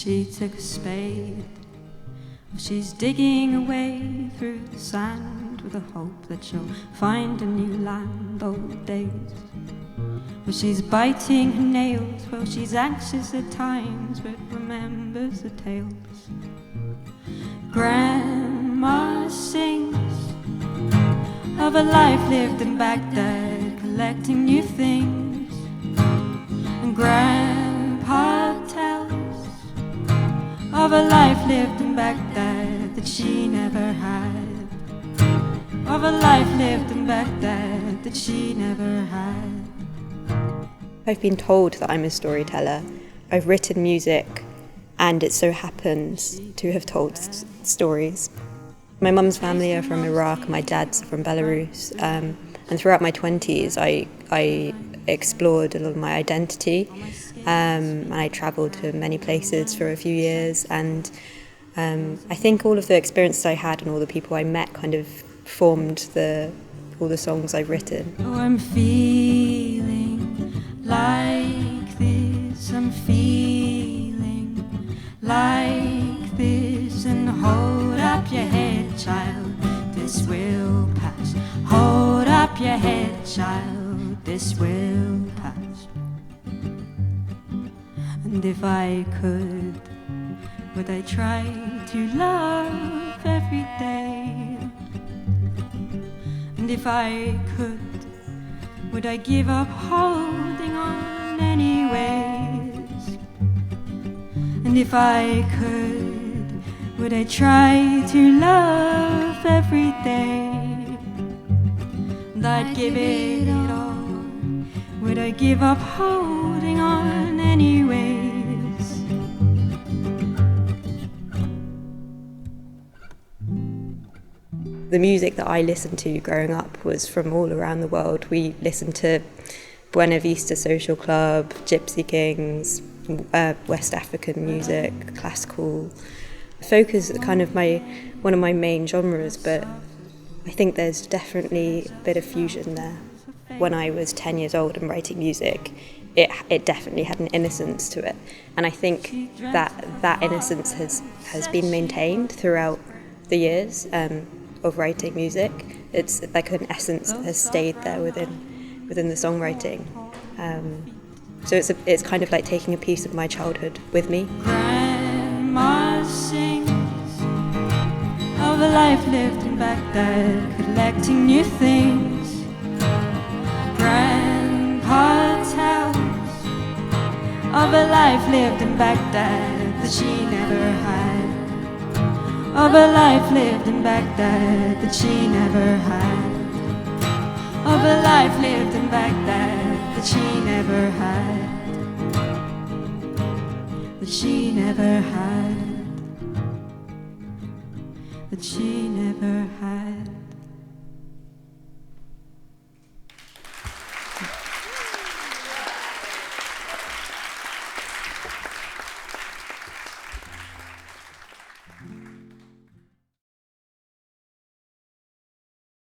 she took a spade. She's digging away through the sand with the hope that she'll find a new land. Old days. Well, she's biting her nails. Well, she's anxious at times, but remembers the tales. Grandma sings of a life lived in Baghdad, collecting new things. And Grandpa tells of a life lived in Baghdad that she never had. Of a life lived in Baghdad that she never had. I've been told that I'm a storyteller. I've written music, and it so happens to have told stories. My mum's family are from Iraq, my dad's from Belarus, and throughout my 20s I explored a lot of my identity, and I travelled to many places for a few years, and I think all of the experiences I had and all the people I met kind of formed all the songs I've written. Oh, I'm feeling like this, I'm feeling like this, and hold up your head, child, this will pass. Hold up your head, child, this will pass. And if I could, would I try to love every day? And if I could, would I give up holding on anyways? And if I could, would I try to love every day? And I'd give it all. Would I give up holding on anyways? The music that I listened to growing up was from all around the world. We listened to Buena Vista Social Club, Gypsy Kings, West African music, classical. Folk is kind of one of my main genres, but I think there's definitely a bit of fusion there. When I was 10 years old and writing music, it definitely had an innocence to it, and I think that innocence has been maintained throughout the years of writing music. It's like an essence that has stayed there within the songwriting. So it's kind of like taking a piece of my childhood with me. Grandma sings of a life lived in Baghdad, collecting new things. Grandpa tells of a life lived in Baghdad that she never had. Of a life lived in Baghdad that she never had. Of a life lived in Baghdad that she never had. That she never had. That she never had.